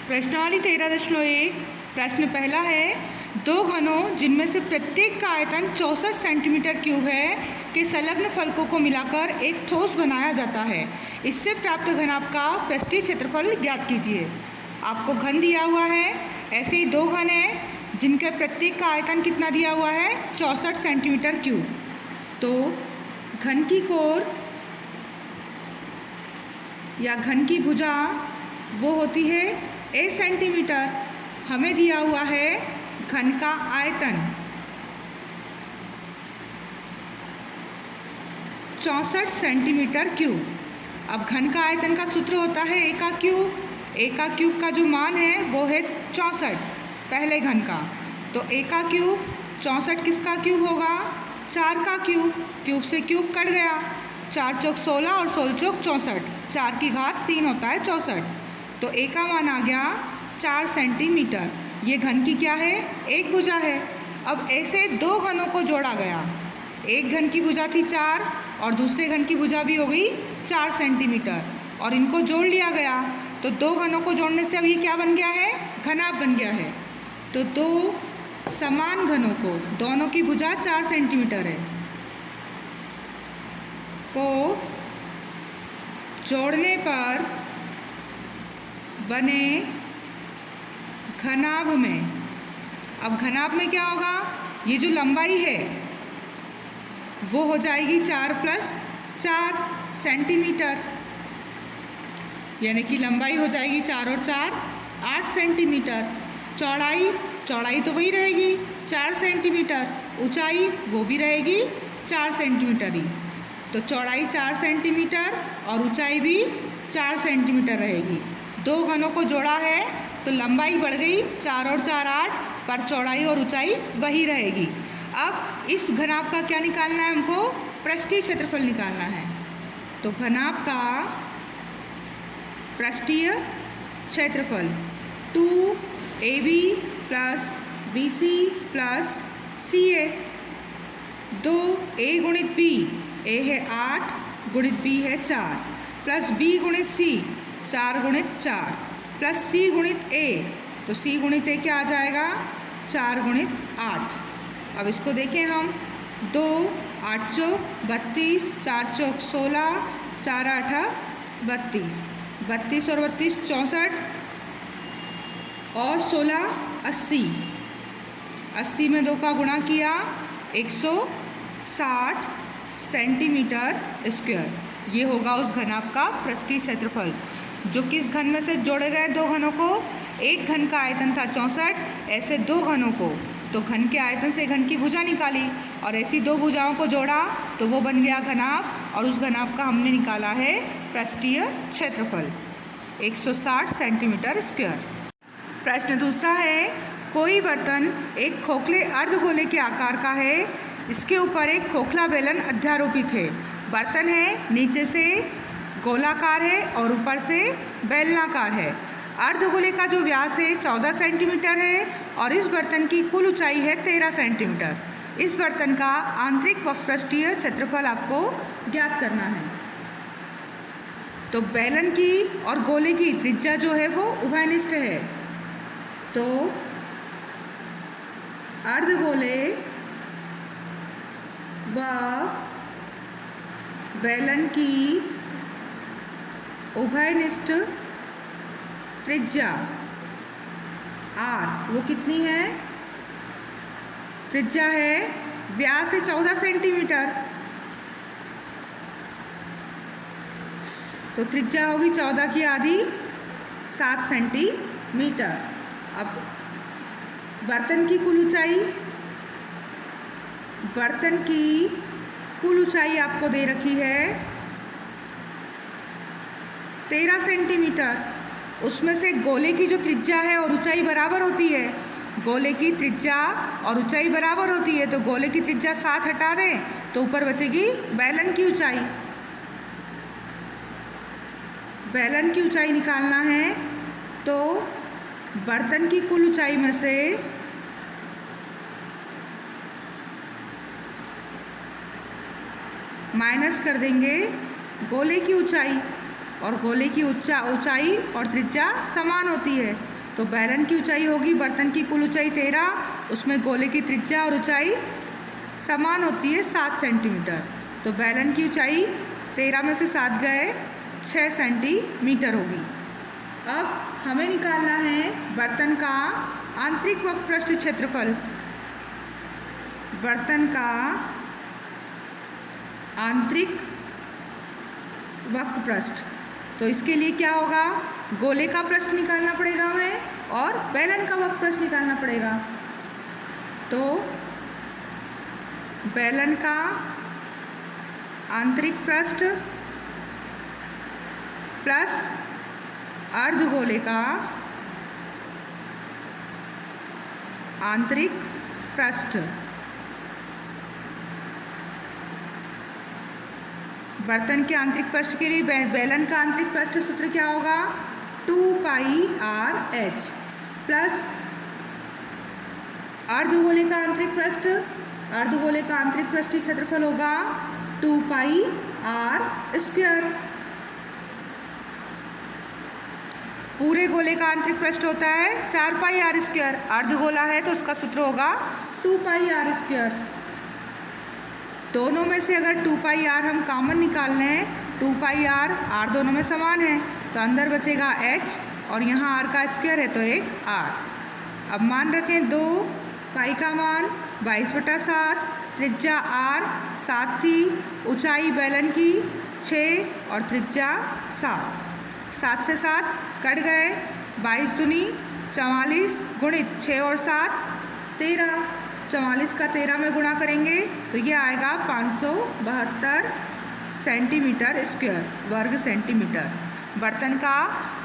प्रश्नावली 13.1 प्रश्न पहला है, दो घनों जिनमें से प्रत्येक का आयतन 64 सेंटीमीटर क्यूब है के संलग्न फलकों को मिलाकर एक ठोस बनाया जाता है। इससे प्राप्त घनाभ का पृष्ठीय क्षेत्रफल ज्ञात कीजिए। आपको घन दिया हुआ है, ऐसे ही दो घन हैं जिनके प्रत्येक का आयतन कितना दिया हुआ है 64 सेंटीमीटर क्यूब। तो घन की कोर या घन की भुजा वो होती है a सेंटीमीटर। हमें दिया हुआ है घन का आयतन 64 सेंटीमीटर क्यूब। अब घन का आयतन का सूत्र होता है a का क्यूब। a का क्यूब का जो मान है वो है 64 पहले घन का। तो a का क्यूब 64 किसका क्यूब होगा 4 का क्यूब। क्यूब से क्यूब कट गया, 4 चौक 16 और 16 चौक 64, 4 की घात 3 होता है 64। तो a का मान आ गया 4 सेंटीमीटर। ये घन की क्या है एक भुजा है। अब ऐसे दो घनों को जोड़ा गया, एक घन की भुजा थी 4 और दूसरे घन की भुजा भी हो गई 4 सेंटीमीटर और इनको जोड़ लिया गया। तो दो घनों को जोड़ने से अब ये क्या बन गया है घनाभ बन गया है। तो दो समान घनों को, दोनों की भुजा 4 सेंटीमीटर है, को जोड़ने पर बने घनाभ में, अब घनाभ में क्या होगा, ये जो लंबाई है वो हो जाएगी 4 + 4 सेंटीमीटर, यानी कि लंबाई हो जाएगी 4 और 4 8 सेंटीमीटर। चौड़ाई तो वही रहेगी 4 सेंटीमीटर, ऊंचाई वो भी रहेगी 4 सेंटीमीटर ही। तो चौड़ाई 4 सेंटीमीटर और ऊंचाई भी 4 सेंटीमीटर रहेगी। दो घनों को जोड़ा है तो लंबाई बढ़ गई 4 और 4 8, पर चौड़ाई और ऊंचाई वही रहेगी। अब इस घनाभ का क्या निकालना है हमको, पृष्ठीय क्षेत्रफल निकालना है। तो घनाभ का पृष्ठीय क्षेत्रफल 2AB + BC + CA, 2A × B, A है 8 × B है 4 + B × C 4 × 4 + C × A, तो C × A क्या आ जाएगा 4 × 8। अब इसको देखें हम, 2 8 चौक 32, 4 चौक 16, 4 8 32, 32 और 32 64 और 16 80, 80 में 2 का गुणा किया 160 सेंटीमीटर स्क्वायर। ये होगा उस घनाभ का पृष्ठीय क्षेत्रफल। जो किस घन में से जोड़े गए दो घनों को, एक घन का आयतन था 64, ऐसे दो घनों को, तो घन के आयतन से घन की भुजा निकाली और ऐसी दो भुजाओं को जोड़ा तो वो बन गया घनाभ, और उस घनाभ का हमने निकाला है पृष्ठीय क्षेत्रफल 160 सेंटीमीटर स्क्वायर। प्रश्न दूसरा है, कोई बर्तन एक खोखले अर्धगोले के आकार का है, इसके ऊपर एक खोखला बेलन अध्यारोपित है। बर्तन है नीचे से गोलाकार है और ऊपर से बेलनाकार है। अर्धगोले का जो व्यास है 14 सेंटीमीटर है और इस बर्तन की कुल ऊंचाई है 13 सेंटीमीटर। इस बर्तन का आंतरिक पृष्ठीय क्षेत्रफल आपको ज्ञात करना है। तो बेलन की और गोले की त्रिज्या जो है वो उभयनिष्ठ है। तो अर्धगोले व बेलन की उभयनिष्ठ त्रिज्या R वो कितनी है, त्रिज्या है, व्यास है 14 सेंटीमीटर, तो त्रिज्या होगी 14 की आधी 7 सेंटीमीटर। अब बर्तन की कुल ऊंचाई, बर्तन की कुल ऊंचाई आपको दे रखी है 13 सेंटीमीटर। उसमें से गोले की जो त्रिज्या है और ऊंचाई बराबर होती है, गोले की त्रिज्या और ऊंचाई बराबर होती है, तो गोले की त्रिज्या 7 हटा दें तो ऊपर बचेगी बेलन की ऊंचाई। बेलन की ऊंचाई निकालना है तो बर्तन की कुल ऊंचाई में से माइनस कर देंगे गोले की ऊंचाई, और गोले की ऊंचाई और त्रिज्या समान होती है, तो बैलन की ऊंचाई होगी, बर्तन की कुल ऊंचाई 13, उसमें गोले की त्रिज्या और ऊंचाई समान होती है 7 सेंटीमीटर। तो बैलन की ऊंचाई 13 में से 7 गए 6 सेंटीमीटर होगी। अब हमें निकालना है बर्तन का आंतरिक वक्रपृष्ठ क्षेत्रफल। बर्तन का आंतरिक वक्रपृष्ठ, तो इसके लिए क्या होगा, गोले का पृष्ठ निकालना पड़ेगा हमें और बैलन का वक्रपृष्ठ निकालना पड़ेगा। तो बैलन का आंतरिक पृष्ठ प्लस अर्धगोले का आंतरिक पृष्ठ, बर्तन के आंतरिक पृष्ठ के लिए बैलन का आंतरिक पृष्ठ सूत्र क्या होगा, 2πr/h प्लस अर्धगोले का आंतरिक पृष्ठ, अर्धगोले का आंतरिक पृष्ठीय क्षेत्रफल होगा 2πr²। पूरे गोले का आंतरिक पृष्ठ होता है 4πr², अर्धगोला है तो उसका सूत्र होगा 2πr²। दोनों में से अगर 2πr हम कॉमन निकाल लें, 2πr r दोनों में समान है तो अंदर बचेगा h और यहाँ r का स्क्वायर है तो एक r। अब मान रखें 2 पाई का मान 22/7, त्रिज्या r 7 थी, ऊंचाई बैलन की 6 और त्रिज्या 7 से 7 कट गए, 22 दूनी 44 गुणित 6 और 7 13, 44 का 13 में गुणा करेंगे तो ये आएगा 572 सेंटीमीटर स्क्वायर, वर्ग सेंटीमीटर। बर्तन का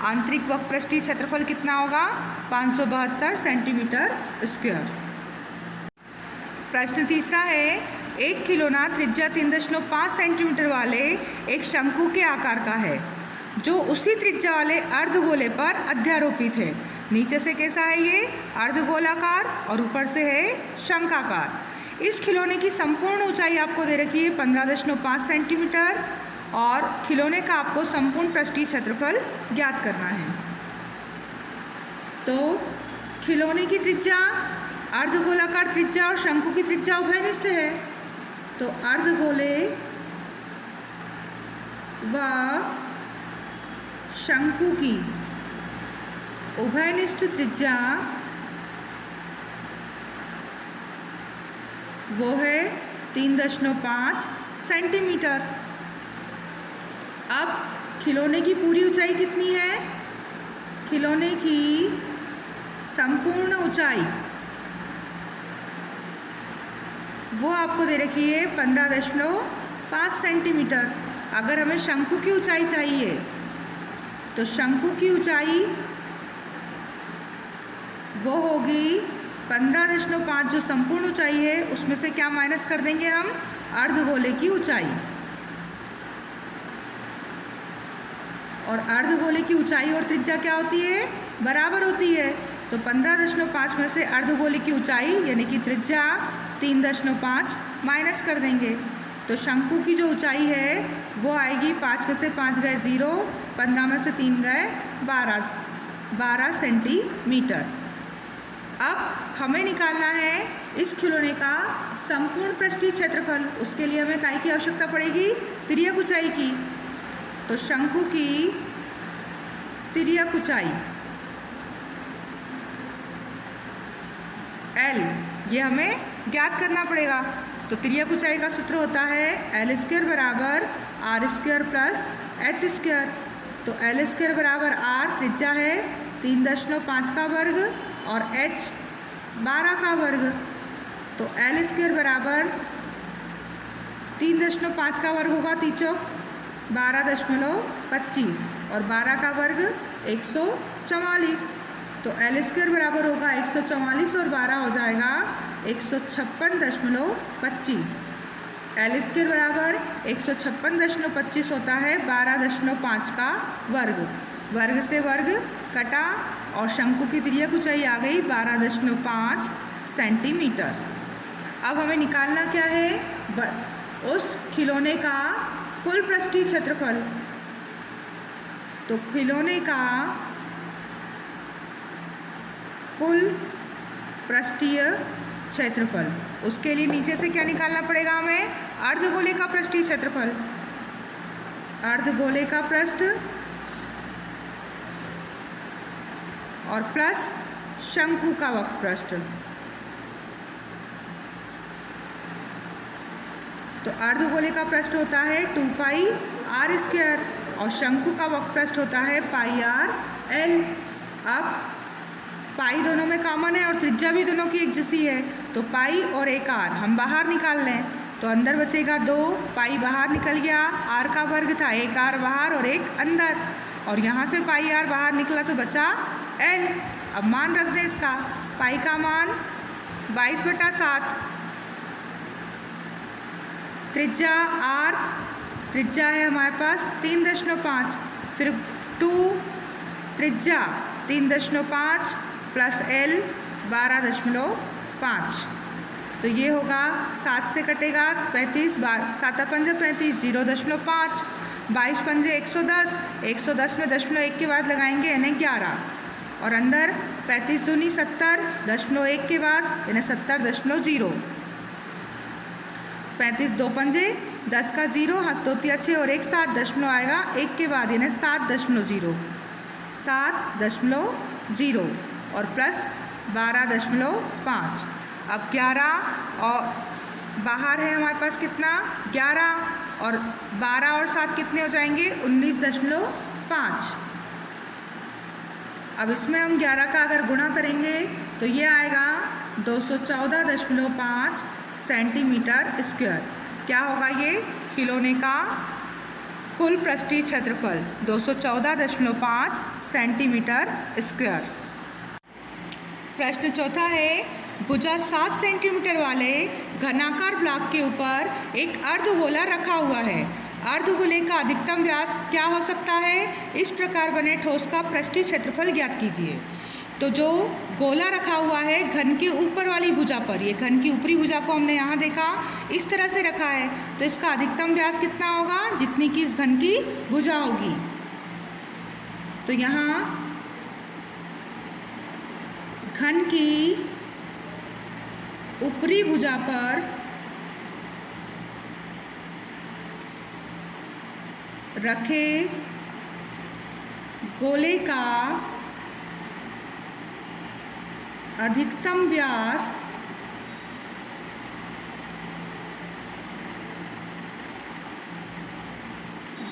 आंतरिक वक्रपृष्ठीय क्षेत्रफल कितना होगा, 572 सेंटीमीटर स्क्वायर। प्रश्न तीसरा है, एक खिलौना त्रिज्या 3.5 सेंटीमीटर वाले एक शंकु के आकार का है जो उसी त्रिज्या वाले अर्धगोले पर अध्यारोपित है। नीचे से कैसा है ये, अर्धगोलाकार और ऊपर से है शंकाकार। इस खिलौने की संपूर्ण ऊंचाई आपको दे रखी है 15.5 सेंटीमीटर और खिलौने का आपको संपूर्ण पृष्ठीय क्षेत्रफल ज्ञात करना है। तो खिलौने की त्रिज्या, अर्धगोलाकार त्रिज्या और शंकु की त्रिज्या उभयनिष्ठ है, तो अर्धगोले व शंकु की उभयनिष्ठ त्रिज्या वो है 3.5 सेंटीमीटर। अब खिलौने की पूरी ऊंचाई कितनी है, खिलौने की संपूर्ण ऊंचाई वो आपको दे रखी है 15.5 सेंटीमीटर। अगर हमें शंकु की ऊंचाई चाहिए तो शंकु की ऊंचाई वो होगी 15.5, जो संपूर्ण ऊंचाई है उसमें से क्या माइनस कर देंगे हम, अर्धगोले की ऊंचाई। और अर्धगोले की ऊंचाई और त्रिज्या क्या होती है, बराबर होती है। तो 15.5 में से अर्धगोले की ऊंचाई यानी कि त्रिज्या 3.5 माइनस कर देंगे तो शंकु की जो ऊंचाई है वो आएगी 5 में से 5 गए 0, 15 में से 3 गए 12 सेंटीमीटर। अब हमें निकालना है इस खिलौने का संपूर्ण पृष्ठीय क्षेत्रफल। उसके लिए हमें काय की आवश्यकता पड़ेगी, तिर्यक ऊंचाई की। तो शंकु की तिर्यक ऊंचाई L, ये हमें ज्ञात करना पड़ेगा। तो तिर्यक ऊंचाई का सूत्र होता है L² बराबर R² प्लस H²। तो L² बराबर R त्रिज्या है 3.5 का वर्ग और H 12 का वर्ग। तो L² बराबर 3.5 का वर्ग होगा 3 चौक 12.25 और 12 का वर्ग 144। तो L² बराबर होगा 144 और 12 हो जाएगा 156.25। L² बराबर 156.25 होता है 12.5 का वर्ग। वर्ग से वर्ग कटा और शंकु की तिर्यक ऊंचाई आ गई 12.5 सेंटीमीटर। अब हमें निकालना क्या है, उस खिलौने का कुल पृष्ठीय क्षेत्रफल। तो खिलौने का कुल पृष्ठीय क्षेत्रफल। उसके लिए नीचे से क्या निकालना पड़ेगा हमें? अर्धगोले का पृष्ठीय क्षेत्रफल, अर्धगोले का पृष्ठ और प्लस शंकु का वक्र पृष्ठ। तो अर्धगोले का पृष्ठ होता है 2 पाई आर स्क्वायर और शंकु का वक्र पृष्ठ होता है पाई आर एल। अब पाई दोनों में कॉमन है और त्रिज्या भी दोनों की एक जैसी है, तो पाई और एक आर हम बाहर निकाल लें तो अंदर बचेगा 2, पाई बाहर निकल गया, आर का वर्ग था, एक आर बाहर और एक अंदर, और यहाँ से पाई आर बाहर निकला तो बचा एल। अब मान रख दें इसका, पाई का मान 22/7, त्रिज्या आर, त्रिज्या है हमारे पास 3.5, फिर 2 त्रिज्या 3.5 प्लस एल 12.5, तो ये होगा 7 से कटेगा 35, 7 पंजे 35, 0.5, 22 पंजे 110, 110 में 0.1 के बाद लगाएंगे यानी 11, और अंदर 35 दूनी 70, 0.1 के बाद यानी 70.0, 35 2 पंजे 10 का 0, हाथ 2 तिया 6 और 1 7, दशमलव आएगा 1 के बाद यानी 7.0, 7.0 और प्लस 12.5। अब 11 और बाहर है हमारे पास कितना 11, और 12 और 7 कितने हो जाएंगे 19.5। अब इसमें हम 11 का अगर गुणा करेंगे तो ये आएगा 214.5 सेंटीमीटर स्क्वायर। क्या होगा ये? खिलौने का कुल पृष्ठीय क्षेत्रफल 214.5 सेंटीमीटर स्क्वायर। प्रश्न चौथा है, भुजा 7 सेंटीमीटर वाले घनाकार ब्लॉक के ऊपर एक अर्धगोला रखा हुआ है। अर्धगोले का अधिकतम व्यास क्या हो सकता है? इस प्रकार बने ठोस का पृष्ठीय क्षेत्रफल ज्ञात कीजिए। तो जो गोला रखा हुआ है घन के ऊपर वाली भुजा पर, ये घन की ऊपरी भुजा को हमने यहाँ देखा इस तरह से रखा है, तो इसका अधिकतम व्यास कितना होगा? जितनी की इस घन की भुजा होगी। तो यहाँ घन की ऊपरी भुजा पर रखे गोले का अधिकतम व्यास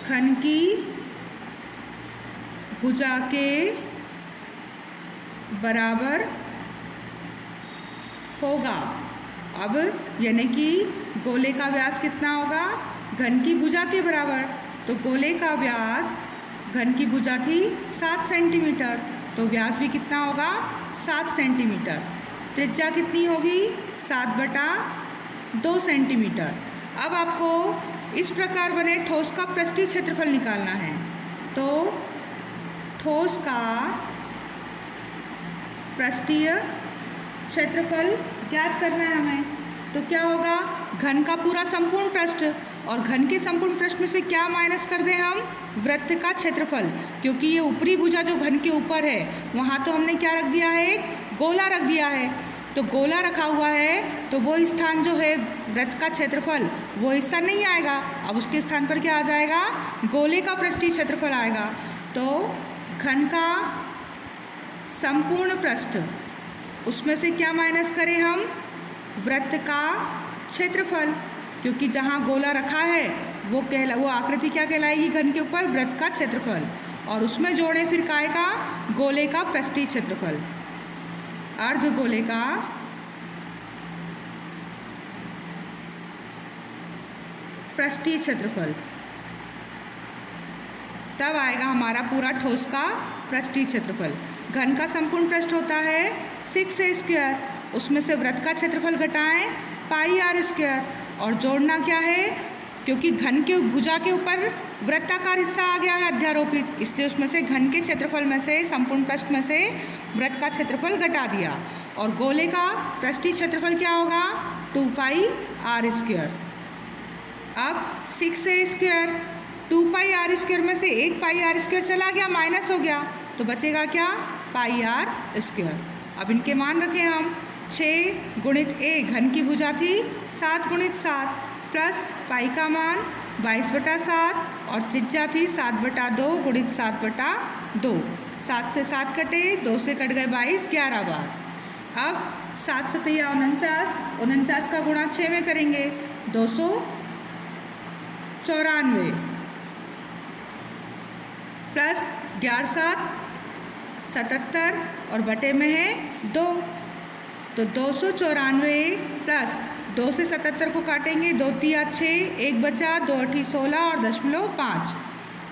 घन की भुजा के बराबर होगा। अब यानी कि गोले का व्यास कितना होगा? घन की भुजा के बराबर। तो गोले का व्यास, घन की भुजा थी 7 सेंटीमीटर, तो व्यास भी कितना होगा? 7 सेंटीमीटर। त्रिज्या कितनी होगी? 7/2 सेंटीमीटर। अब आपको इस प्रकार बने ठोस का पृष्ठीय क्षेत्रफल निकालना है। तो ठोस का पृष्ठीय क्षेत्रफल ज्ञात करना है हमें। तो क्या होगा? घन का पूरा संपूर्ण पृष्ठ, और घन के संपूर्ण पृष्ठ में से क्या माइनस कर दें हम? वृत्त का क्षेत्रफल, क्योंकि ये ऊपरी भुजा जो घन के ऊपर है वहाँ तो हमने क्या रख दिया है? एक गोला रख दिया है। तो गोला रखा हुआ है तो वो स्थान जो है वृत्त का क्षेत्रफल वो हिस्सा नहीं आएगा। अब उसके स्थान पर क्या आ जाएगा? गोले का पृष्ठीय क्षेत्रफल आएगा। तो घन का संपूर्ण पृष्ठ, उसमें से क्या माइनस करें हम? वृत्त का क्षेत्रफल, क्योंकि जहाँ गोला रखा है वो आकृति क्या कहलाएगी? घन के ऊपर वृत्त का क्षेत्रफल, और उसमें जोड़ें फिर काय का? गोले का पृष्ठीय क्षेत्रफल, अर्धगोले का पृष्ठीय क्षेत्रफल। तब आएगा हमारा पूरा ठोस का पृष्ठीय क्षेत्रफल। घन का संपूर्ण पृष्ठ होता है 6a स्क्वायर, उसमें से वृत्त का क्षेत्रफल घटाएं पाई आर स्क्वायर, और जोड़ना क्या है? क्योंकि घन के भुजा के ऊपर वृत्ताकार हिस्सा आ गया है अध्यारोपित, इसलिए उसमें से घन के क्षेत्रफल में से, संपूर्ण पृष्ठ में से वृत्त का क्षेत्रफल घटा दिया। और गोले का पृष्ठीय क्षेत्रफल क्या होगा? 2 पाई आर स्क्वायर। अब 6a square 2 pi are square में से 1 पाई आर स्क्वायर चला गया, माइनस हो गया, तो बचेगा क्या? पाई आर स्क्वायर। अब इनके मान रखें हम। 6 गुणित a घन की भुजा थी 7 गुणित 7 प्लस पाई का मान 22/7 और त्रिज्या थी 7/2 गुणित 7/2। 7 से 7 कटे, 2 से कट गए 22, 11 बार। अब 7 सतैया 49, 49 का गुणा 6 में करेंगे 294 प्लस 11 7 77 और बटे में है 2, तो 294 प्लस 2 से 77 को काटेंगे, 2 तिया 6, 1 बचा, 2 अठी 16 और 0.5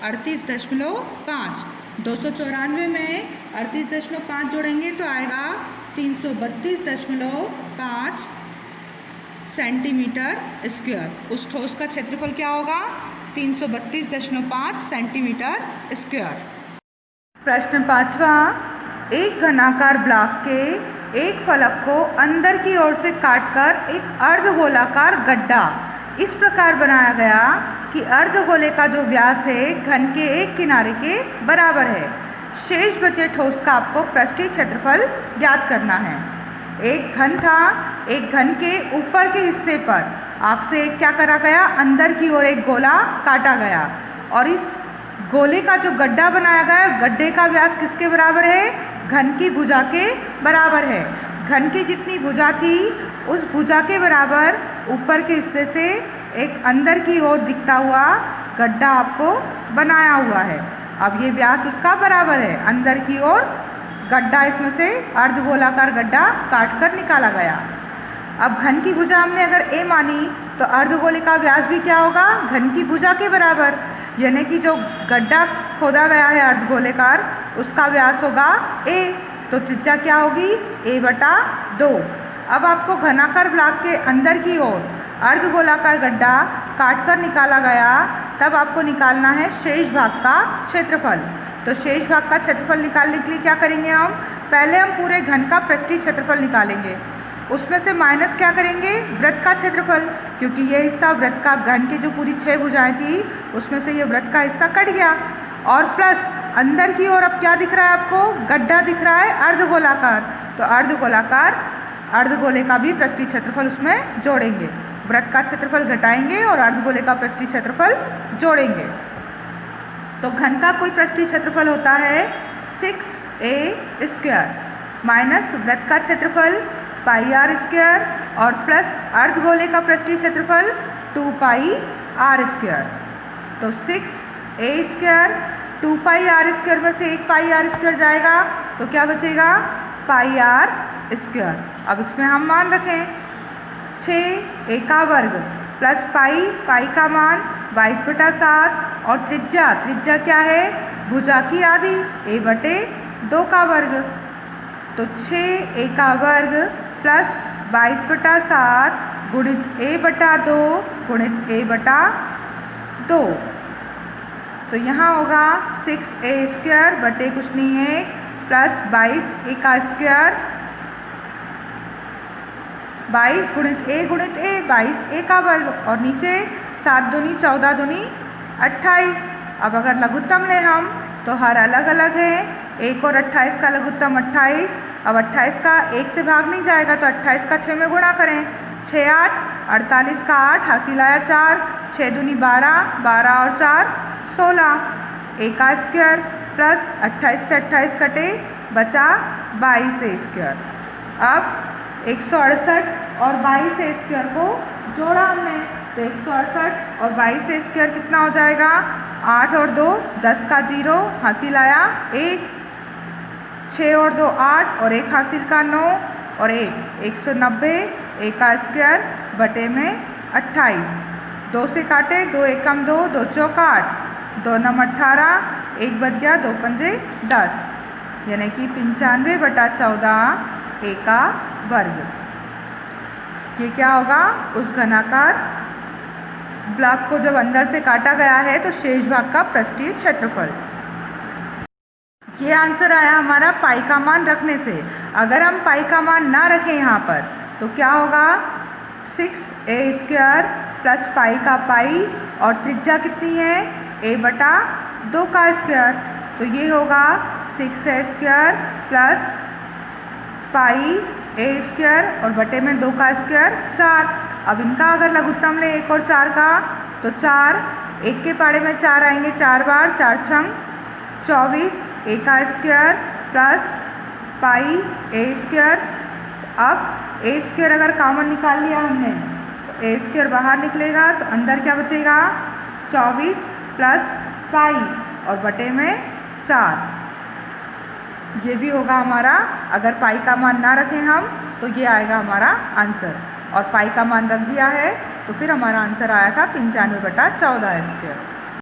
38.5। 294 में 38.5 जोड़ेंगे तो आएगा 332.5 सेंटीमीटर स्क्वायर। उस ठोस का क्षेत्रफल क्या होगा? 332.5 सेंटीमीटर स्क्वायर। प्रश्न 5वां, एक घनाकार ब्लॉक के एक फलक को अंदर की ओर से काटकर एक अर्धगोलाकार गड्ढा इस प्रकार बनाया गया कि अर्धगोले का जो व्यास है घन के एक किनारे के बराबर है। शेष बचे ठोस का आपको पृष्ठीय क्षेत्रफल ज्ञात करना है। एक घन था, एक घन के ऊपर के हिस्से पर आपसे क्या करा गया? अंदर की ओर एक गोला काटा गया और इस गोले का जो गड्ढा बनाया गया, गड्ढे का व्यास किसके बराबर है? घन की भुजा के बराबर है। घन की जितनी भुजा थी उस भुजा के बराबर ऊपर के हिस्से से एक अंदर की ओर दिखता हुआ गड्ढा आपको बनाया हुआ है। अब ये व्यास उसका बराबर है। अंदर की ओर गड्ढा, इसमें से अर्धगोलाकार गड्ढा काटकर निकाला गया। अब घन की भुजा हमने अगर a मानी तो अर्धगोले का व्यास भी क्या होगा? घन की भुजा के बराबर, यानी कि जो गड्ढा खोदा गया है अर्धगोलेकार उसका व्यास होगा a, तो त्रिज्या क्या होगी? a/2। अब आपको घनाकार ब्लॉक के अंदर की ओर अर्धगोलाकार गड्ढा काटकर निकाला गया, तब आपको निकालना है शेष भाग का क्षेत्रफल। तो शेष भाग का क्षेत्रफल निकालने के लिए क्या करेंगे हम? पहले हम पूरे घन का पृष्ठीय क्षेत्रफल निकालेंगे, उसमें से माइनस क्या करेंगे? वृत्त का क्षेत्रफल, क्योंकि ये हिस्सा वृत्त का, घन की जो पूरी 6 भुजाएं थी उसमें से ये वृत्त का हिस्सा कट गया। और प्लस अंदर की ओर अब क्या दिख रहा है आपको? गड्ढा दिख रहा है अर्धगोलाकार, तो अर्धगोले का भी पृष्ठीय क्षेत्रफल उसमें जोड़ेंगे। वृत्त का क्षेत्रफल घटाएंगे और अर्धगोले का पृष्ठीय क्षेत्रफल जोड़ेंगे। तो घन का कुल पृष्ठीय क्षेत्रफल होता है 6a² माइनस वृत्त का क्षेत्रफल πr² और प्लस अर्धगोले का पृष्ठीय क्षेत्रफल 2πr²। तो 6a², 2πr² में से एक πr² जाएगा तो क्या बचेगा? πr²। अब इसमें हम मान रखें 6a का वर्ग प्लस पाई का मान 22/7 और त्रिज्या क्या है? भुजा की आधी, a/2 का वर्ग। तो 6a का वर्ग प्लस 22/7 गुणित a/2 गुणित a/2। तो यहाँ होगा 6a² बटे कुछ नहीं है प्लस 22a का स्क्वायर, 22 गुणित a 22a का वर्ग और नीचे 7 दूनी 14 दूनी 28। अब अगर लघुत्तम लें हम तो हर अलग अलग है। 1 और 28 का लघुत्तम 28। अब 28 का 1 से भाग नहीं जाएगा तो 28 का 6 में गुणा करें, 6 8, 48 का 8 हासिल आया 4, 6 दूनी 12, 12 और 4 16। a का स्क्वायर प्लस 28 से 28 कटे बचा 22a²। अब 168 और 22a² को जोड़ा हमने तो 168 और 22a² कितना हो जाएगा? 8 और 2 10 का 0 हासिल आया 1, 6 और 2 8 और 1 हासिल का 9 और 1 190 a का स्क्वायर बटे में 28। 2 से काटे, 2 एकम 2, 2 चौक 8, 2 नम 18, 1 बच गया, 2 पंजे 10, यानी कि 95/14 a का वर्ग। ये क्या होगा? उस घनाकार ब्लॉक को जब अंदर से काटा गया है तो शेष भाग का पृष्ठीय क्षेत्रफल। ये आंसर आया हमारा पाई का मान रखने से। अगर हम पाई का मान ना रखें यहाँ पर तो क्या होगा? 6a² प्लस पाई का पाई और त्रिज्या कितनी है? a/2 का स्क्वायर, तो ये होगा 6a² प्लस पाई ए स्क्वायर और बटे में 2 का स्क्वायर 4। अब इनका अगर लघुत्तम ले 1 और 4 का, तो 4 1 के पाड़े में 4 आएंगे 4 बार, 4 छंग 24 ए का स्क्वायर प्लस पाई ए स्क्वायर। अब ए स्क्वायर अगर कॉमन निकाल लिया हमने तो ए स्क्वायर बाहर निकलेगा, तो अंदर क्या बचेगा 24 प्लस पाई और बटे में 4। ये भी होगा हमारा, अगर पाई का मान ना रखें हम तो ये आएगा हमारा आंसर, और पाई का मान रख दिया है तो फिर हमारा आंसर आया था 95/14 स्क्वायर।